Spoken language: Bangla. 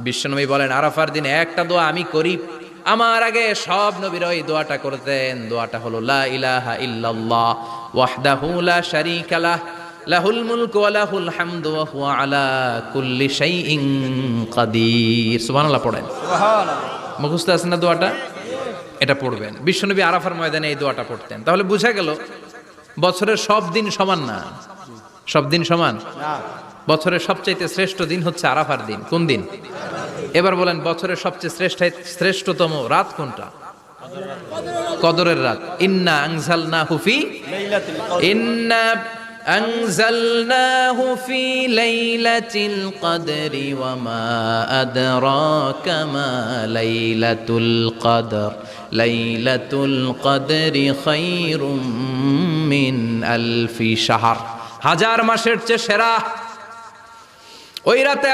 বিশ্বনবী বলেন আরাফার দিন একটা দোয়া আমি করি, আমার আগে সব নবীরা এই দোয়াটা করতেন। দোয়াটা হলো লা ইলাহা ইল্লাল্লাহ ওয়াহদাহু লা শারীকা লাহ লাহুল মুলকু ওয়া লাহুল হামদু ওয়া হুয়া আলা কুল্লি শাইইন কাদির। সুবহানাল্লাহ পড়েন। সুবহানাল্লাহ। মুখস্থ আছে না দোয়াটা? এটা পড়বেন। বিশ্বনবী আরাফার ময়দানে এই দোয়াটা পড়তেন। তাহলে বোঝা গেল বছরের সব দিন সমান না। সব দিন সমান না। বছরের সবচাইতে শ্রেষ্ঠ দিন হচ্ছে আরাফার দিন। কোন দিন? এবার বলেন বছরের সবচেয়ে শ্রেষ্ঠতম রাত কোনটা? কদরের রাত। ইন্না আনজালনাহু ফি লাইলাতিল কদরি ওয়া মা আদরাকা মা লাইলাতুল কদর লাইলাতুল কদরি খায়রুম মিন আলফি শাহর। হাজার মাসের চেয়ে সেরা। ওই রাতে